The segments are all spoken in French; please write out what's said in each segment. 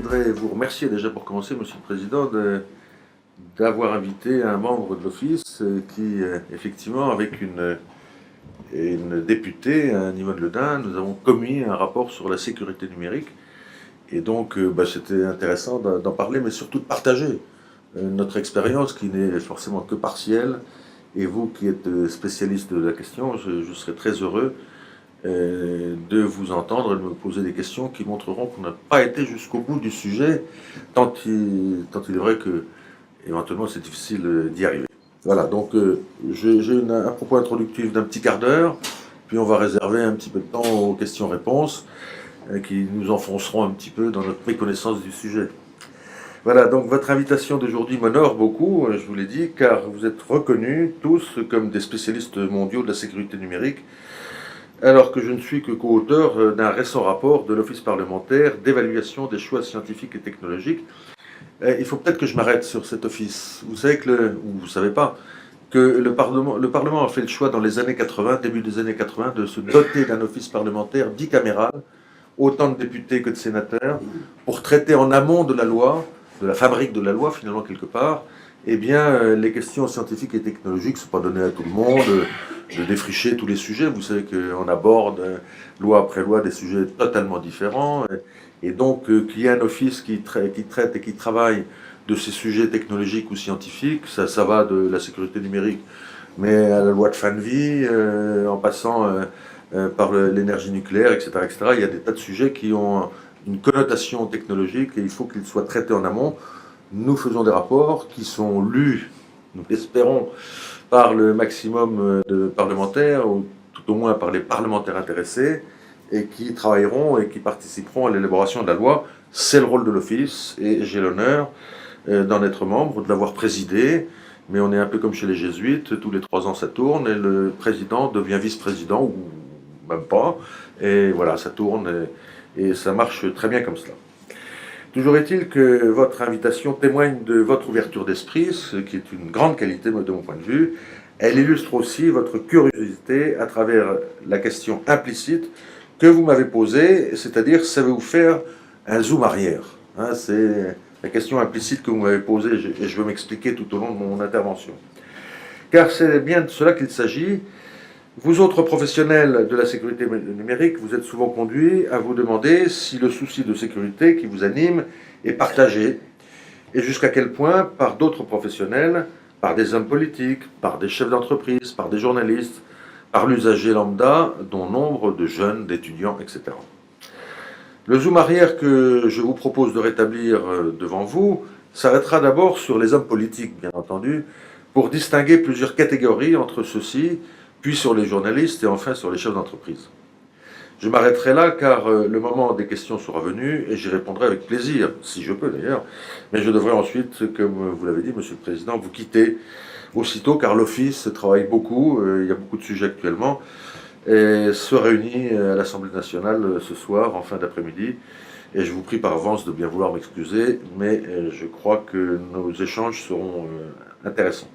voudrais vous remercier déjà pour commencer, Monsieur le Président, d'avoir invité un membre de l'Office qui, effectivement, avec une députée, Yvonne Le Dain, nous avons commis un rapport sur la sécurité numérique. Et donc, c'était intéressant d'en parler, mais surtout de partager notre expérience qui n'est forcément que partielle. Et vous qui êtes spécialiste de la question, je serais très heureux de vous entendre et de me poser des questions qui montreront qu'on n'a pas été jusqu'au bout du sujet, tant il est vrai que éventuellement c'est difficile d'y arriver. Voilà, donc j'ai un propos introductif d'un petit quart d'heure, puis on va réserver un petit peu de temps aux questions-réponses qui nous enfonceront un petit peu dans notre méconnaissance du sujet. Voilà, donc votre invitation d'aujourd'hui m'honore beaucoup, je vous l'ai dit, car vous êtes reconnus tous comme des spécialistes mondiaux de la sécurité numérique, alors que je ne suis que co-auteur d'un récent rapport de l'Office parlementaire d'évaluation des choix scientifiques et technologiques. Il faut peut-être que je m'arrête sur cet office. Vous savez ou vous savez pas, que le Parlement a fait le choix dans les années 80, début des années 80, de se doter d'un office parlementaire bicaméral, autant de députés que de sénateurs, pour traiter en amont de la loi, de la fabrique de la loi finalement quelque part, eh bien, les questions scientifiques et technologiques, ce n'est pas donné à tout le monde de défricher tous les sujets. Vous savez qu'on aborde, loi après loi, des sujets totalement différents. Et donc, qu'il y ait un office qui traite et qui travaille de ces sujets technologiques ou scientifiques, ça va de la sécurité numérique, mais à la loi de fin de vie, en passant par l'énergie nucléaire, etc., etc. Il y a des tas de sujets qui ont une connotation technologique et il faut qu'ils soient traités en amont. Nous faisons des rapports qui sont lus, nous l'espérons, par le maximum de parlementaires, ou tout au moins par les parlementaires intéressés, et qui travailleront et qui participeront à l'élaboration de la loi. C'est le rôle de l'Office, et j'ai l'honneur d'en être membre, de l'avoir présidé, mais on est un peu comme chez les jésuites, tous les 3 ans ça tourne, et le président devient vice-président, ou même pas, et voilà, ça tourne, et ça marche très bien comme cela. Toujours est-il que votre invitation témoigne de votre ouverture d'esprit, ce qui est une grande qualité de mon point de vue. Elle illustre aussi votre curiosité à travers la question implicite que vous m'avez posée, c'est-à-dire savez-vous faire un zoom arrière, hein, c'est la question implicite que vous m'avez posée et je vais m'expliquer tout au long de mon intervention. Car c'est bien de cela qu'il s'agit. Vous autres professionnels de la sécurité numérique, vous êtes souvent conduits à vous demander si le souci de sécurité qui vous anime est partagé et jusqu'à quel point par d'autres professionnels, par des hommes politiques, par des chefs d'entreprise, par des journalistes, par l'usager lambda, dont nombre de jeunes, d'étudiants, etc. Le zoom arrière que je vous propose de rétablir devant vous s'arrêtera d'abord sur les hommes politiques, bien entendu, pour distinguer plusieurs catégories entre ceux-ci, puis sur les journalistes et enfin sur les chefs d'entreprise. Je m'arrêterai là car le moment des questions sera venu et j'y répondrai avec plaisir, si je peux d'ailleurs, mais je devrais ensuite, comme vous l'avez dit, Monsieur le Président, vous quitter aussitôt car l'Office travaille beaucoup, il y a beaucoup de sujets actuellement, et se réunit à l'Assemblée nationale ce soir, en fin d'après-midi, et je vous prie par avance de bien vouloir m'excuser, mais je crois que nos échanges seront intéressants.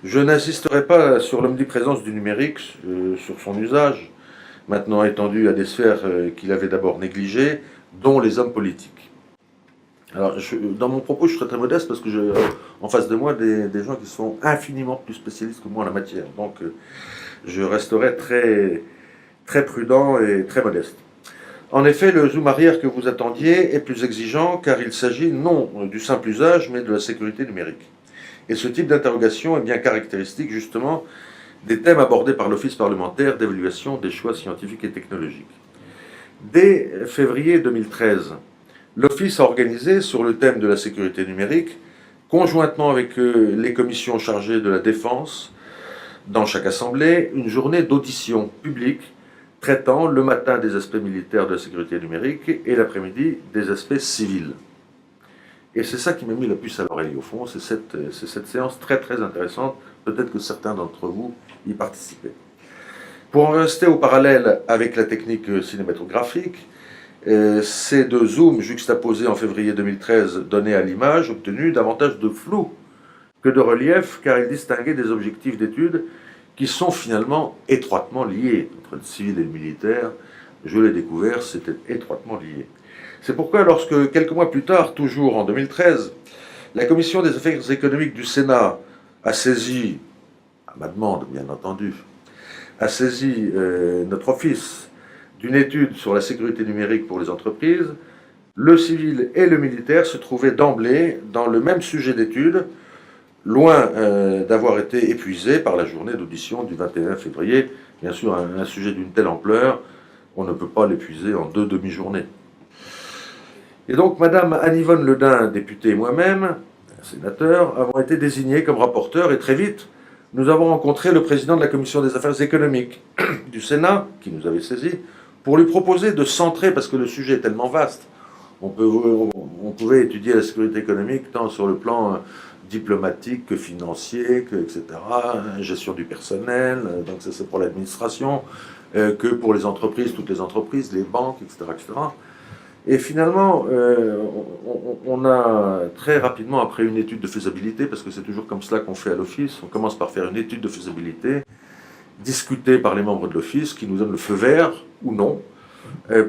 Je n'insisterai pas sur l'omniprésence du numérique, sur son usage, maintenant étendu à des sphères qu'il avait d'abord négligées, dont les hommes politiques. Alors, dans mon propos, je serai très modeste parce que j'ai en face de moi des gens qui sont infiniment plus spécialistes que moi en la matière. Donc, je resterai très, très prudent et très modeste. En effet, le zoom arrière que vous attendiez est plus exigeant car il s'agit non du simple usage, mais de la sécurité numérique. Et ce type d'interrogation est bien caractéristique justement des thèmes abordés par l'Office parlementaire d'évaluation des choix scientifiques et technologiques. Dès février 2013, l'Office a organisé sur le thème de la sécurité numérique, conjointement avec les commissions chargées de la défense, dans chaque assemblée, une journée d'audition publique traitant le matin des aspects militaires de la sécurité numérique et l'après-midi des aspects civils. Et c'est ça qui m'a mis la puce à l'oreille, au fond, c'est cette séance très très intéressante, peut-être que certains d'entre vous y participaient. Pour en rester au parallèle avec la technique cinématographique, ces deux zooms juxtaposés en février 2013 donnaient à l'image obtenue davantage de flou que de relief, car ils distinguaient des objectifs d'étude qui sont finalement étroitement liés. Entre le civil et le militaire, je l'ai découvert, c'était étroitement lié. C'est pourquoi, lorsque, quelques mois plus tard, toujours en 2013, la Commission des affaires économiques du Sénat a saisi, à ma demande bien entendu, a saisi notre office d'une étude sur la sécurité numérique pour les entreprises, le civil et le militaire se trouvaient d'emblée dans le même sujet d'étude, loin d'avoir été épuisés par la journée d'audition du 21 février. Bien sûr, un sujet d'une telle ampleur, on ne peut pas l'épuiser en 2 demi-journées. Et donc, Madame Anne-Yvonne Le Dain, députée, et moi-même, sénateur, avons été désignés comme rapporteurs, et très vite, nous avons rencontré le président de la Commission des affaires économiques du Sénat, qui nous avait saisis, pour lui proposer de centrer, parce que le sujet est tellement vaste, on pouvait étudier la sécurité économique tant sur le plan diplomatique que financier, que, etc., gestion du personnel, donc c'est pour l'administration, que pour les entreprises, toutes les entreprises, les banques, etc., etc. Et finalement, on a très rapidement, après une étude de faisabilité, parce que c'est toujours comme cela qu'on fait à l'Office, on commence par faire une étude de faisabilité, discutée par les membres de l'Office, qui nous donnent le feu vert ou non,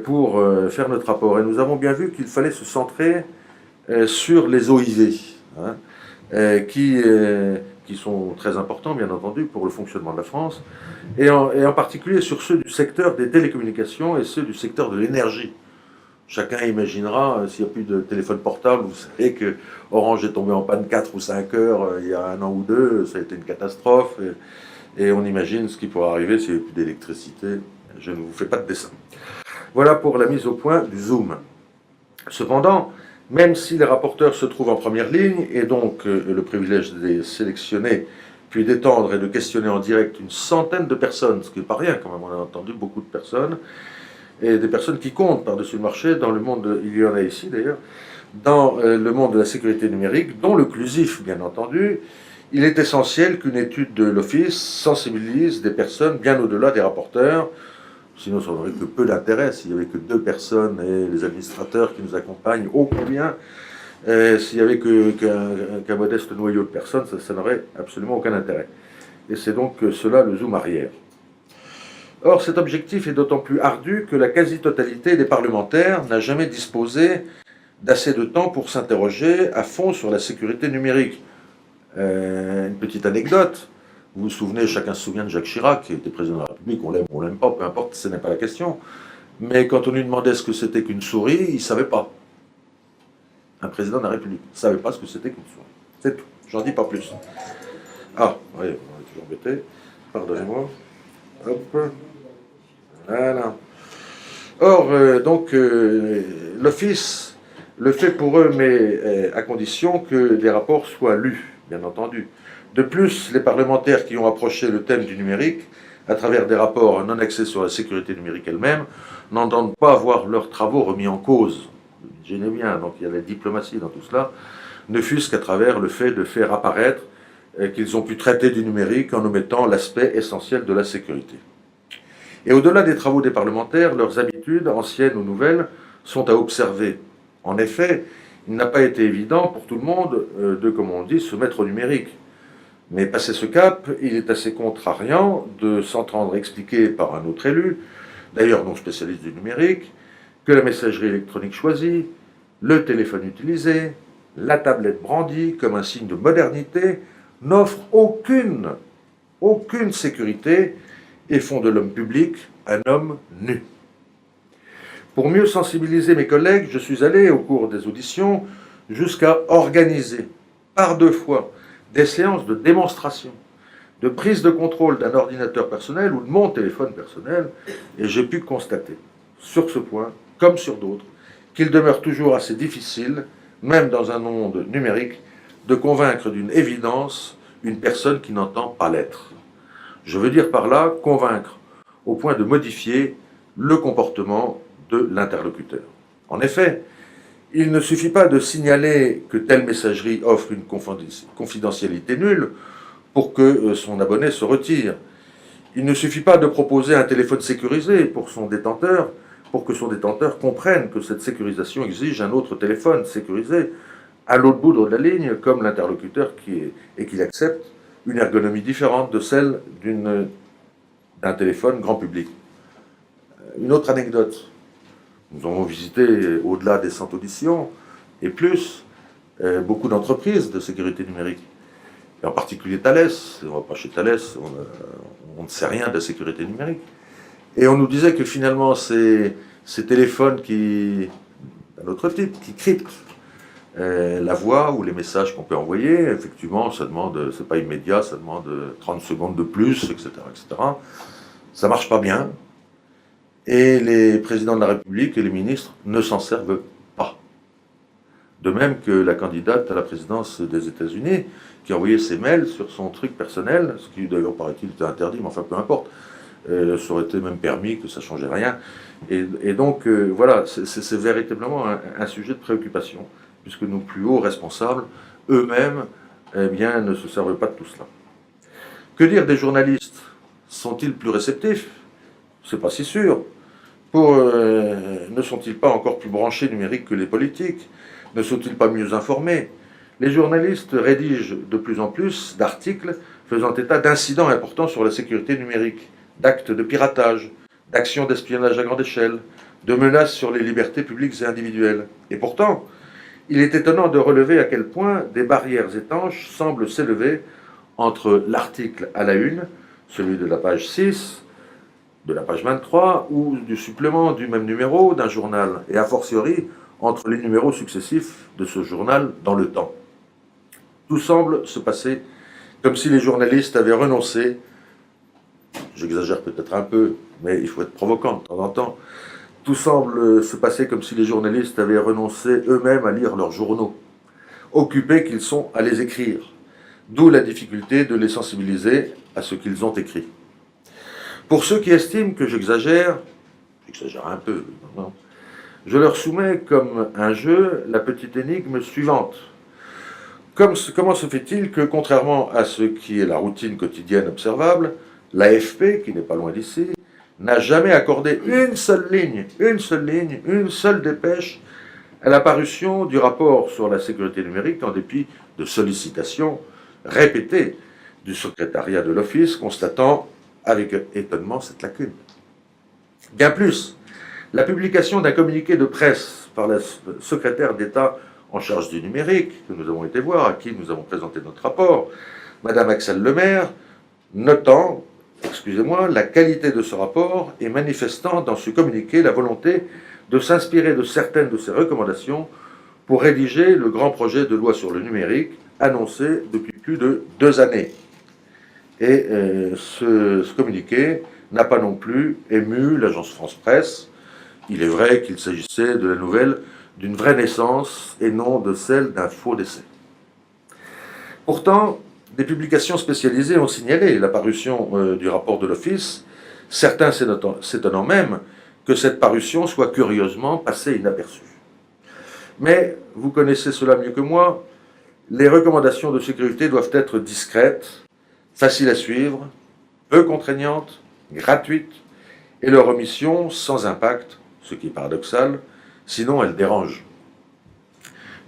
pour faire notre rapport. Et nous avons bien vu qu'il fallait se centrer sur les OIV, hein, qui sont très importants, bien entendu, pour le fonctionnement de la France, et en particulier sur ceux du secteur des télécommunications et ceux du secteur de l'énergie. Chacun imaginera, s'il n'y a plus de téléphone portable, vous savez que Orange est tombé en panne 4 ou 5 heures il y a 1 an ou 2, ça a été une catastrophe, et on imagine ce qui pourrait arriver s'il n'y avait plus d'électricité. Je ne vous fais pas de dessin. Voilà pour la mise au point du Zoom. Cependant, même si les rapporteurs se trouvent en première ligne, et donc le privilège de les sélectionner, puis d'étendre et de questionner en direct une centaine de personnes, ce qui n'est pas rien quand même, on a entendu beaucoup de personnes, et des personnes qui comptent par-dessus le marché, dans le monde, il y en a ici d'ailleurs, dans le monde de la sécurité numérique, dont l'occlusif bien entendu, il est essentiel qu'une étude de l'Office sensibilise des personnes bien au-delà des rapporteurs. Sinon, ça n'aurait que peu d'intérêt s'il n'y avait que 2 personnes et les administrateurs qui nous accompagnent, ô combien. S'il n'y avait qu'un modeste noyau de personnes, ça n'aurait absolument aucun intérêt. Et c'est donc cela le zoom arrière. Or, cet objectif est d'autant plus ardu que la quasi-totalité des parlementaires n'a jamais disposé d'assez de temps pour s'interroger à fond sur la sécurité numérique. Une petite anecdote. Vous vous souvenez, chacun se souvient de Jacques Chirac, qui était président de la République, on l'aime ou on l'aime pas, peu importe, ce n'est pas la question. Mais quand on lui demandait ce que c'était qu'une souris, il ne savait pas. Un président de la République ne savait pas ce que c'était qu'une souris. C'est tout, j'en dis pas plus. Ah, oui, on est toujours embêté. Pardonnez-moi. Hop. Voilà. Or, l'Office le fait pour eux, mais à condition que les rapports soient lus, bien entendu. De plus, les parlementaires qui ont approché le thème du numérique, à travers des rapports non axés sur la sécurité numérique elle-même, n'entendent pas voir leurs travaux remis en cause. Je n'ai bien, donc il y a la diplomatie dans tout cela, ne fût-ce qu'à travers le fait de faire apparaître qu'ils ont pu traiter du numérique en omettant l'aspect essentiel de la sécurité. Et au-delà des travaux des parlementaires, leurs habitudes, anciennes ou nouvelles, sont à observer. En effet, il n'a pas été évident pour tout le monde de, comme on dit, se mettre au numérique. Mais passé ce cap, il est assez contrariant de s'entendre expliquer par un autre élu, d'ailleurs non spécialiste du numérique, que la messagerie électronique choisie, le téléphone utilisé, la tablette brandie comme un signe de modernité n'offrent aucune sécurité et font de l'homme public un homme nu. Pour mieux sensibiliser mes collègues, je suis allé, au cours des auditions, jusqu'à organiser, par 2 fois, des séances de démonstration, de prise de contrôle d'un ordinateur personnel ou de mon téléphone personnel, et j'ai pu constater, sur ce point, comme sur d'autres, qu'il demeure toujours assez difficile, même dans un monde numérique, de convaincre d'une évidence une personne qui n'entend pas l'être. Je veux dire par là convaincre au point de modifier le comportement de l'interlocuteur. En effet, il ne suffit pas de signaler que telle messagerie offre une confidentialité nulle pour que son abonné se retire. Il ne suffit pas de proposer un téléphone sécurisé pour son détenteur, pour que son détenteur comprenne que cette sécurisation exige un autre téléphone sécurisé à l'autre bout de la ligne, comme l'interlocuteur et qu'il accepte une ergonomie différente de celle d'un téléphone grand public. Une autre anecdote. Nous avons visité, au-delà des 100 auditions, et plus, beaucoup d'entreprises de sécurité numérique. Et en particulier Thales. On ne va pas chez Thales, on ne sait rien de la sécurité numérique. Et on nous disait que finalement, ces téléphones d'un autre type, qui cryptent la voix ou les messages qu'on peut envoyer, effectivement, ça demande, c'est pas immédiat, ça demande 30 secondes de plus, etc., etc. Ça marche pas bien. Et les présidents de la République et les ministres ne s'en servent pas. De même que la candidate à la présidence des États-Unis, qui a envoyé ses mails sur son truc personnel, ce qui d'ailleurs paraît-il était interdit, mais enfin peu importe. Ça aurait été même permis, que ça ne changeait rien. Et donc, voilà, c'est véritablement un sujet de préoccupation, puisque nos plus hauts responsables, eux-mêmes, eh bien, ne se servent pas de tout cela. Que dire des journalistes? Sont-ils plus réceptifs? C'est pas si sûr. Ne sont-ils pas encore plus branchés numériques que les politiques? Ne sont-ils pas mieux informés? Les journalistes rédigent de plus en plus d'articles faisant état d'incidents importants sur la sécurité numérique, d'actes de piratage, d'actions d'espionnage à grande échelle, de menaces sur les libertés publiques et individuelles. Et pourtant, il est étonnant de relever à quel point des barrières étanches semblent s'élever entre l'article à la une, celui de la page 6, de la page 23, ou du supplément du même numéro d'un journal, et a fortiori entre les numéros successifs de ce journal dans le temps. Tout semble se passer comme si les journalistes avaient renoncé, j'exagère peut-être un peu, mais il faut être provocant de temps en temps, tout semble se passer comme si les journalistes avaient renoncé eux-mêmes à lire leurs journaux, occupés qu'ils sont à les écrire, d'où la difficulté de les sensibiliser à ce qu'ils ont écrit. Pour ceux qui estiment que j'exagère un peu, non, je leur soumets comme un jeu la petite énigme suivante. Comment se fait-il que, contrairement à ce qui est la routine quotidienne observable, l'AFP, qui n'est pas loin d'ici, n'a jamais accordé une seule ligne, une seule dépêche à la parution du rapport sur la sécurité numérique, en dépit de sollicitations répétées du secrétariat de l'Office, constatant avec étonnement cette lacune. Bien plus, la publication d'un communiqué de presse par la secrétaire d'État en charge du numérique, que nous avons été voir, à qui nous avons présenté notre rapport, Madame Axelle Lemaire, notant, la qualité de ce rapport et manifestant dans ce communiqué la volonté de s'inspirer de certaines de ses recommandations pour rédiger le grand projet de loi sur le numérique annoncé depuis plus de 2 années. Et ce communiqué n'a pas non plus ému l'agence France Presse. Il est vrai qu'il s'agissait de la nouvelle d'une vraie naissance et non de celle d'un faux décès. Pourtant, des publications spécialisées ont signalé la parution du rapport de l'Office, certains s'étonnant même que cette parution soit curieusement passée inaperçue. Mais, vous connaissez cela mieux que moi, les recommandations de sécurité doivent être discrètes, faciles à suivre, peu contraignantes, gratuites, et leur omission sans impact, ce qui est paradoxal, sinon elles dérangent.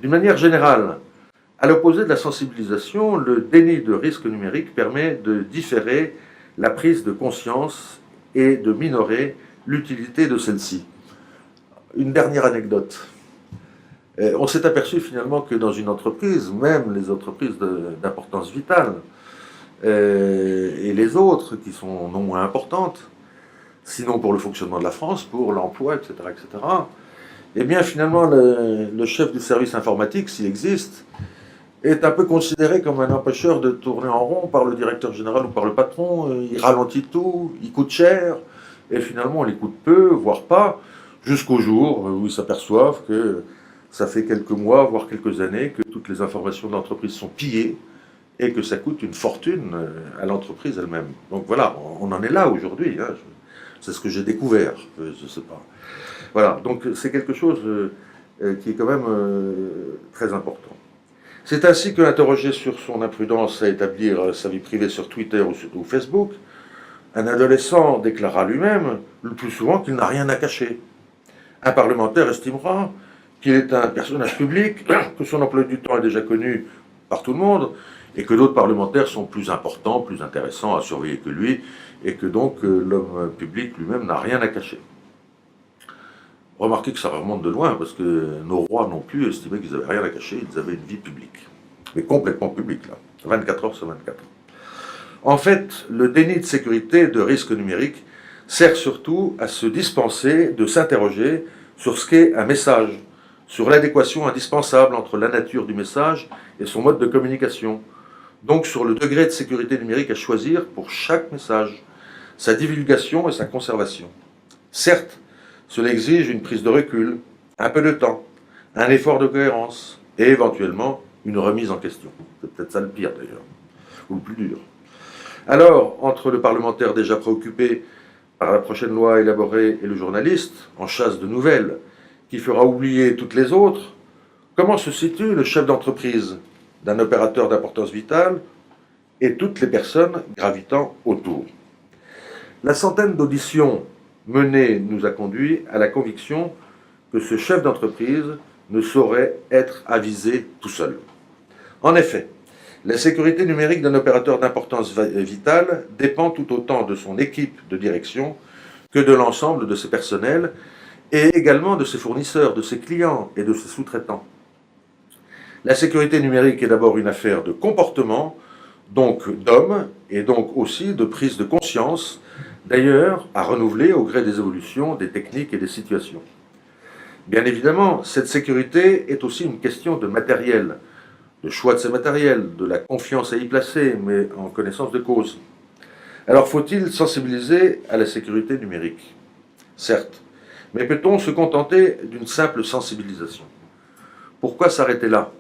D'une manière générale, à l'opposé de la sensibilisation, le déni de risque numérique permet de différer la prise de conscience et de minorer l'utilité de celle-ci. Une dernière anecdote. On s'est aperçu finalement que dans une entreprise, même les entreprises d'importance vitale, et les autres qui sont non moins importantes, sinon pour le fonctionnement de la France, pour l'emploi, etc., eh bien finalement le chef du service informatique, s'il existe, est un peu considéré comme un empêcheur de tourner en rond par le directeur général ou par le patron. Il ralentit tout, il coûte cher, et finalement on l'écoute peu, voire pas, jusqu'au jour où ils s'aperçoivent que ça fait quelques mois, voire quelques années, que toutes les informations de l'entreprise sont pillées, et que ça coûte une fortune à l'entreprise elle-même. Donc voilà, on en est là aujourd'hui, hein. C'est ce que j'ai découvert, je ne sais pas. Voilà, donc c'est quelque chose qui est quand même très important. C'est ainsi que, interrogé sur son imprudence à établir sa vie privée sur Twitter ou Facebook, un adolescent déclara lui-même, le plus souvent, qu'il n'a rien à cacher. Un parlementaire estimera qu'il est un personnage public, que son emploi du temps est déjà connu par tout le monde, et que d'autres parlementaires sont plus importants, plus intéressants à surveiller que lui, et que donc l'homme public lui-même n'a rien à cacher. Remarquez que ça remonte de loin, parce que nos rois non plus estimaient qu'ils n'avaient rien à cacher, ils avaient une vie publique. Mais complètement publique, là. 24 heures sur 24. En fait, le déni de sécurité de risque numérique sert surtout à se dispenser de s'interroger sur ce qu'est un message, sur l'adéquation indispensable entre la nature du message et son mode de communication, donc sur le degré de sécurité numérique à choisir pour chaque message, sa divulgation et sa conservation. Certes, cela exige une prise de recul, un peu de temps, un effort de cohérence et éventuellement une remise en question. C'est peut-être ça le pire d'ailleurs, ou le plus dur. Alors, entre le parlementaire déjà préoccupé par la prochaine loi élaborée et le journaliste, en chasse de nouvelles, qui fera oublier toutes les autres, comment se situe le chef d'entreprise d'un opérateur d'importance vitale et toutes les personnes gravitant autour? La centaine d'auditions menées nous a conduit à la conviction que ce chef d'entreprise ne saurait être avisé tout seul. En effet, la sécurité numérique d'un opérateur d'importance vitale dépend tout autant de son équipe de direction que de l'ensemble de ses personnels et également de ses fournisseurs, de ses clients et de ses sous-traitants. La sécurité numérique est d'abord une affaire de comportement, donc d'hommes, et donc aussi de prise de conscience, d'ailleurs à renouveler au gré des évolutions, des techniques et des situations. Bien évidemment, cette sécurité est aussi une question de matériel, de choix de ces matériels, de la confiance à y placer, mais en connaissance de cause. Alors faut-il sensibiliser à la sécurité numérique? Certes, mais peut-on se contenter d'une simple sensibilisation? Pourquoi s'arrêter là?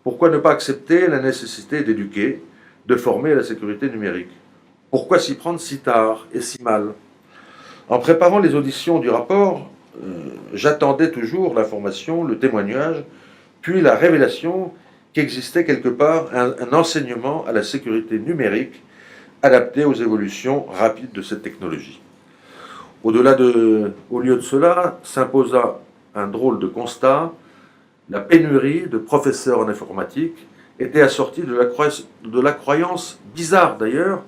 Pourquoi ne pas accepter la nécessité d'éduquer, de former à la sécurité numérique? Pourquoi s'y prendre si tard et si mal? En préparant les auditions du rapport, j'attendais toujours l'information, le témoignage, puis la révélation qu'existait quelque part un enseignement à la sécurité numérique adapté aux évolutions rapides de cette technologie. Au lieu de cela, s'imposa un drôle de constat. La pénurie de professeurs en informatique était assortie de la croyance bizarre d'ailleurs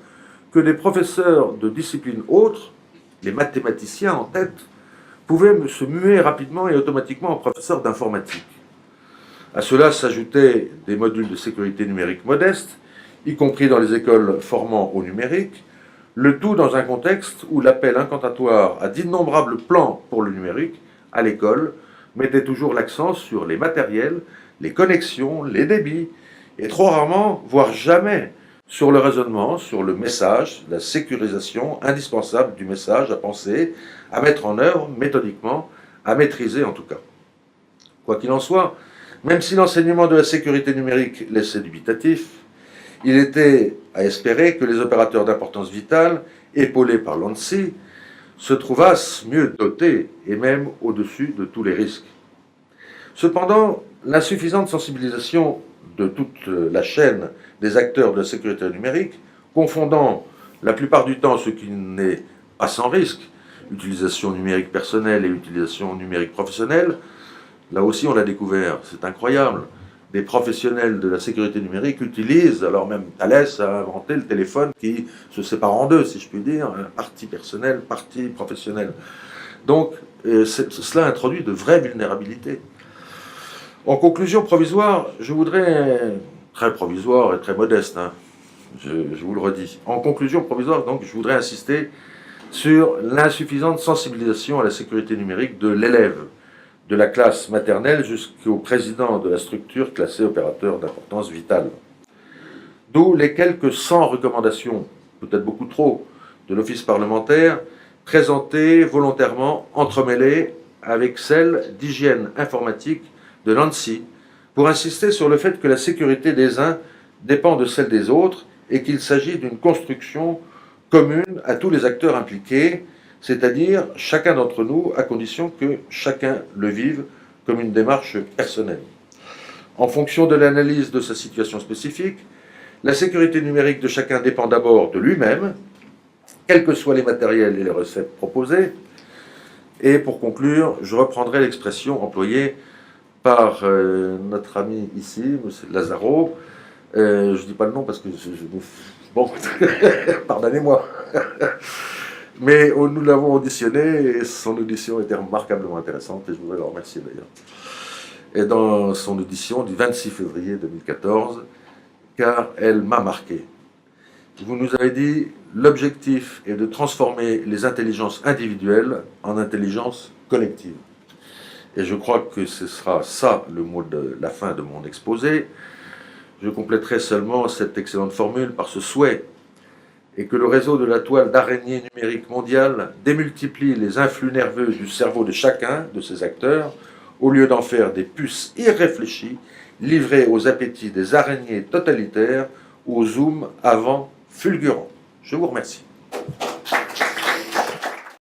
que des professeurs de disciplines autres, les mathématiciens en tête, pouvaient se muer rapidement et automatiquement en professeurs d'informatique. À cela s'ajoutaient des modules de sécurité numérique modestes, y compris dans les écoles formant au numérique, le tout dans un contexte où l'appel incantatoire à d'innombrables plans pour le numérique à l'école mettait toujours l'accent sur les matériels, les connexions, les débits, et trop rarement, voire jamais, sur le raisonnement, sur le message, la sécurisation indispensable du message à penser, à mettre en œuvre méthodiquement, à maîtriser en tout cas. Quoi qu'il en soit, même si l'enseignement de la sécurité numérique laissait dubitatif, il était à espérer que les opérateurs d'importance vitale, épaulés par l'ANSSI, se trouvassent mieux dotés et même au-dessus de tous les risques. Cependant, l'insuffisante sensibilisation de toute la chaîne des acteurs de la sécurité numérique, confondant la plupart du temps ce qui n'est pas sans risque, utilisation numérique personnelle et utilisation numérique professionnelle, là aussi on l'a découvert, c'est incroyable. Des professionnels de la sécurité numérique utilisent, alors même Thales a inventé le téléphone qui se sépare en deux, si je puis dire, partie personnelle, partie professionnelle. Donc cela introduit de vraies vulnérabilités. En conclusion provisoire, je voudrais, très provisoire et très modeste, hein, je vous le redis, en conclusion provisoire, donc, je voudrais insister sur l'insuffisante sensibilisation à la sécurité numérique de l'élève, de la classe maternelle jusqu'au président de la structure classée opérateur d'importance vitale. D'où les quelques 100 recommandations, peut-être beaucoup trop, de l'Office parlementaire, présentées volontairement, entremêlées avec celles d'hygiène informatique de l'ANSSI, pour insister sur le fait que la sécurité des uns dépend de celle des autres et qu'il s'agit d'une construction commune à tous les acteurs impliqués, c'est-à-dire chacun d'entre nous, à condition que chacun le vive comme une démarche personnelle. En fonction de l'analyse de sa situation spécifique, la sécurité numérique de chacun dépend d'abord de lui-même, quels que soient les matériels et les recettes proposées. Et pour conclure, je reprendrai l'expression employée par notre ami ici, M. Lazaro. Je ne dis pas le nom parce que bon, pardonnez-moi. Mais nous l'avons auditionné et son audition était remarquablement intéressante et je voudrais le remercier d'ailleurs. Et dans son audition du 26 février 2014, car elle m'a marqué. Vous nous avez dit, l'objectif est de transformer les intelligences individuelles en intelligences collectives. Et je crois que ce sera ça le mot de la fin de mon exposé. Je compléterai seulement cette excellente formule par ce souhait, et que le réseau de la toile d'araignée numérique mondiale démultiplie les influx nerveux du cerveau de chacun de ces acteurs, au lieu d'en faire des puces irréfléchies, livrées aux appétits des araignées totalitaires ou aux zooms avant fulgurants. Je vous remercie.